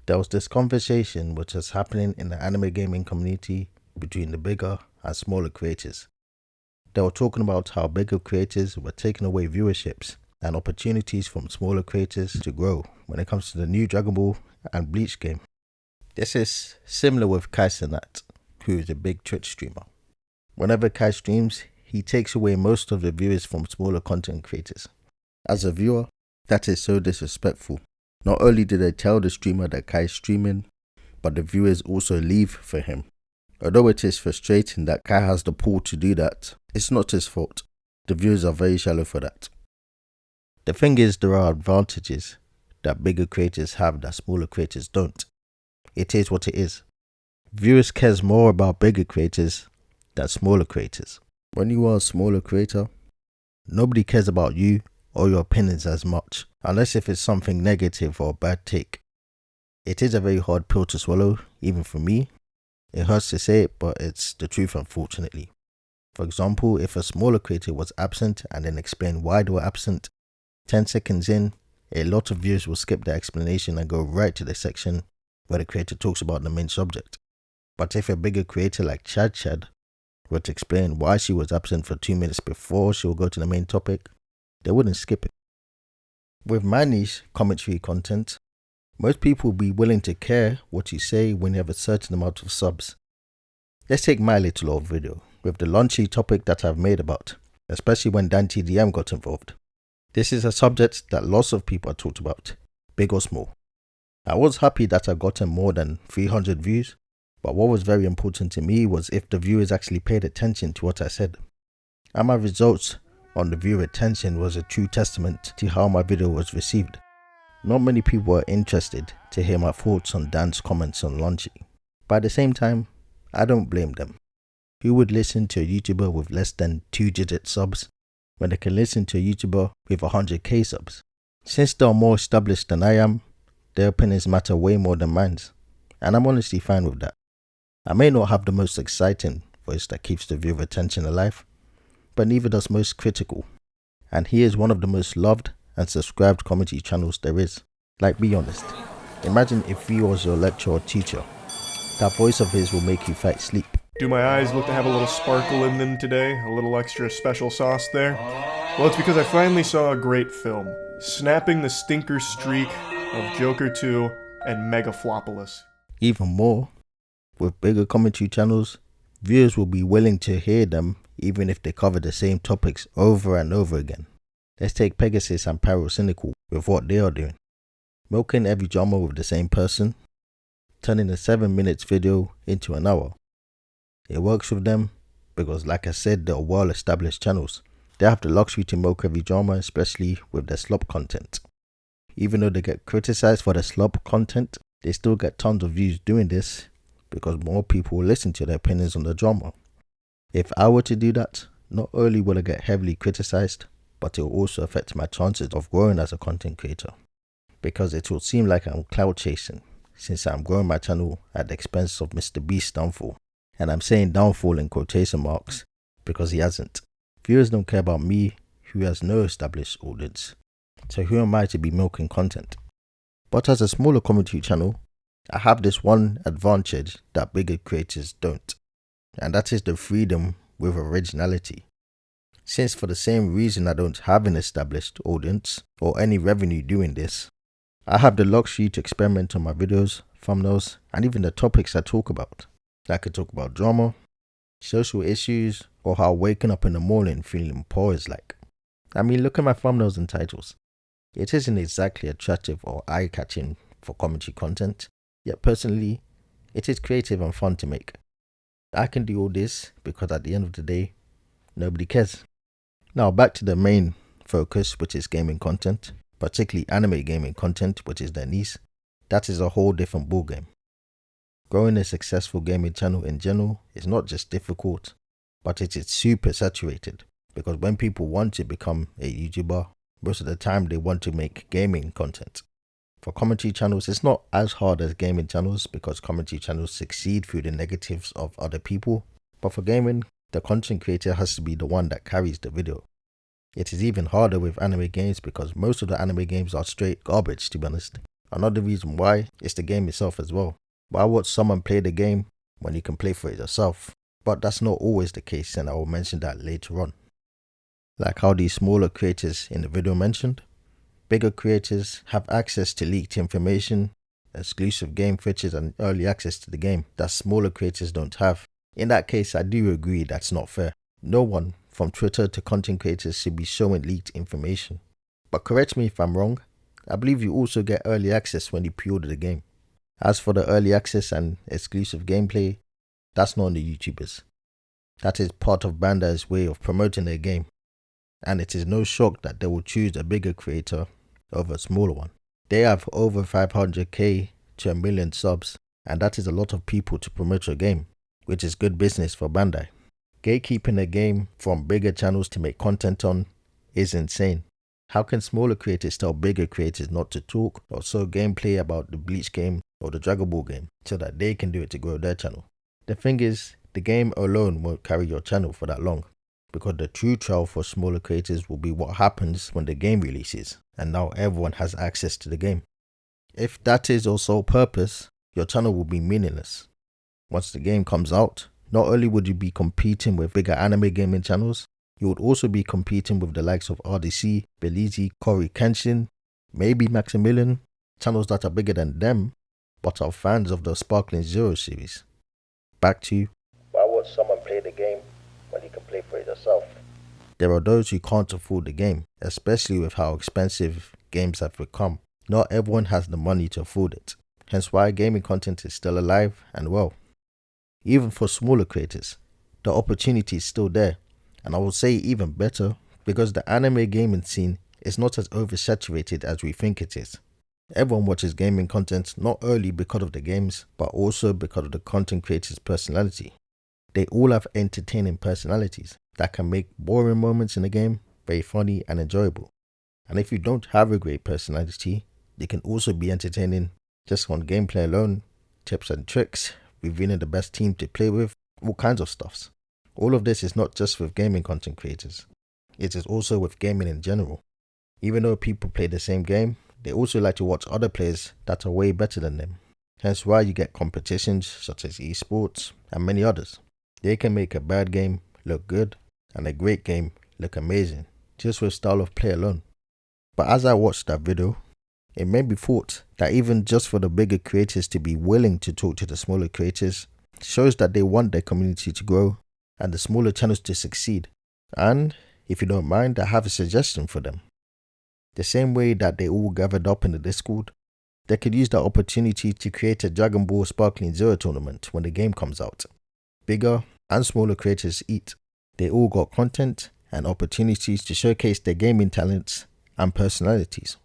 There was this conversation which was happening in the anime gaming community between the bigger and smaller creators. They were talking about how bigger creators were taking away viewerships and opportunities from smaller creators to grow when it comes to the new Dragon Ball and Bleach game. This is similar with Kai Cenat, who is a big Twitch streamer. Whenever Kai streams, he takes away most of the viewers from smaller content creators. As a viewer, that is so disrespectful. Not only did they tell the streamer that Kai is streaming, but the viewers also leave for him. Although it is frustrating that Kai has the pull to do that, it's not his fault. The viewers are very shallow for that. The thing is, there are advantages that bigger creators have that smaller creators don't. It is what it is. Viewers cares more about bigger creators than smaller creators. When you are a smaller creator, nobody cares about you or your opinions as much, unless if it's something negative or a bad take. It is a very hard pill to swallow, even for me. It hurts to say it, but it's the truth, unfortunately. For example, if a smaller creator was absent and then explained why they were absent, 10 seconds in, a lot of viewers will skip the explanation and go right to the section where the creator talks about the main subject. But if a bigger creator like Chad were to explain why she was absent for 2 minutes before she will go to the main topic, they wouldn't skip it. With my niche commentary content, most people will be willing to care what you say when you have a certain amount of subs. Let's take my little old video with the launchy topic that I've made about, especially when Dante DM got involved. This is a subject that lots of people have talked about, big or small. I was happy that I gotten more than 300 views, but what was very important to me was if the viewers actually paid attention to what I said. And my results on the viewer attention was a true testament to how my video was received. Not many people were interested to hear my thoughts on Dan's comments on Launchy. But at the same time, I don't blame them. Who would listen to a YouTuber with less than 2-digit subs when they can listen to a YouTuber with 100k subs? Since they are more established than I am, their opinions matter way more than mine, and I'm honestly fine with that. I may not have the most exciting voice that keeps the viewer attention alive, but neither does most critical, and he is one of the most loved and subscribed comedy channels there is. Like, be honest, imagine if he was your lecturer or teacher. That voice of his will make you fight sleep. Do my eyes look to have a little sparkle in them today? A little extra special sauce there? Well, it's because I finally saw a great film, snapping the stinker streak of Joker 2 and Megaflopolis. Even more, with bigger commentary channels, viewers will be willing to hear them even if they cover the same topics over and over again. Let's take Pegasus and Pyrocynical with what they are doing. Milking every drama with the same person, turning a 7 minutes video into an hour. It works with them because, like I said, they are well established channels. They have the luxury to milk every drama, especially with their slop content. Even though they get criticized for their slop content, they still get tons of views doing this because more people will listen to their opinions on the drama. If I were to do that, not only will I get heavily criticized, but it will also affect my chances of growing as a content creator. Because it will seem like I'm cloud chasing, since I'm growing my channel at the expense of Mr. Beast's downfall. And I'm saying downfall in quotation marks because he hasn't. Viewers don't care about me, who has no established audience. So who am I to be milking content? But as a smaller commentary channel, I have this one advantage that bigger creators don't. And that is the freedom with originality. Since for the same reason I don't have an established audience or any revenue doing this, I have the luxury to experiment on my videos, thumbnails, and even the topics I talk about. I could talk about drama, social issues, or how waking up in the morning feeling poor is like. I mean, look at my thumbnails and titles. It isn't exactly attractive or eye-catching for commentary content, yet personally, it is creative and fun to make. I can do all this because at the end of the day, nobody cares. Now back to the main focus, which is gaming content, particularly anime gaming content, which is their niche. That is a whole different ballgame. Growing a successful gaming channel in general is not just difficult, but it is super saturated, because when people want to become a YouTuber, most of the time they want to make gaming content. For commentary channels, it's not as hard as gaming channels because commentary channels succeed through the negatives of other people, but for gaming, the content creator has to be the one that carries the video. It is even harder with anime games because most of the anime games are straight garbage, to be honest. Another reason why is the game itself as well. Why would someone play the game when you can play for it yourself? But that's not always the case, and I will mention that later on. Like how these smaller creators in the video mentioned, bigger creators have access to leaked information, exclusive game features and early access to the game that smaller creators don't have. In that case, I do agree that's not fair. No one, from Twitter to content creators, should be showing leaked information. But correct me if I'm wrong, I believe you also get early access when you pre-order the game. As for the early access and exclusive gameplay, that's not on the YouTubers. That is part of Bandai's way of promoting their game. And it is no shock that they will choose a bigger creator over a smaller one. They have over 500k to 1 million subs, and that is a lot of people to promote your game, which is good business for Bandai. Gatekeeping a game from bigger channels to make content on is insane. How can smaller creators tell bigger creators not to talk or show gameplay about the BLEACH game or the Dragon Ball game so that they can do it to grow their channel? The thing is, the game alone won't carry your channel for that long, because the true trial for smaller creators will be what happens when the game releases and now everyone has access to the game. If that is your sole purpose, your channel will be meaningless. Once the game comes out, not only would you be competing with bigger anime gaming channels, you would also be competing with the likes of RDC, BLEACH, Cory Kenshin, maybe Maximilian, channels that are bigger than them but are fans of the Sparkling Zero series. Back to you. Why would someone play the game when you can play for it yourself? There are those who can't afford the game, especially with how expensive games have become. Not everyone has the money to afford it, hence why gaming content is still alive and well. Even for smaller creators, the opportunity is still there, and I would say even better because the anime gaming scene is not as oversaturated as we think it is. Everyone watches gaming content not only because of the games, but also because of the content creator's personality. They all have entertaining personalities that can make boring moments in the game very funny and enjoyable. And if you don't have a great personality, they can also be entertaining just on gameplay alone, tips and tricks, revealing the best team to play with, all kinds of stuffs. All of this is not just with gaming content creators, it is also with gaming in general. Even though people play the same game, they also like to watch other players that are way better than them. Hence why you get competitions such as esports and many others. They can make a bad game look good and a great game look amazing, just with style of play alone. But as I watched that video, it made me thought that even just for the bigger creators to be willing to talk to the smaller creators shows that they want their community to grow and the smaller channels to succeed. And if you don't mind, I have a suggestion for them. The same way that they all gathered up in the Discord, they could use that opportunity to create a Dragon Ball Sparkling Zero tournament when the game comes out. Bigger and smaller creators eat. They all got content and opportunities to showcase their gaming talents and personalities.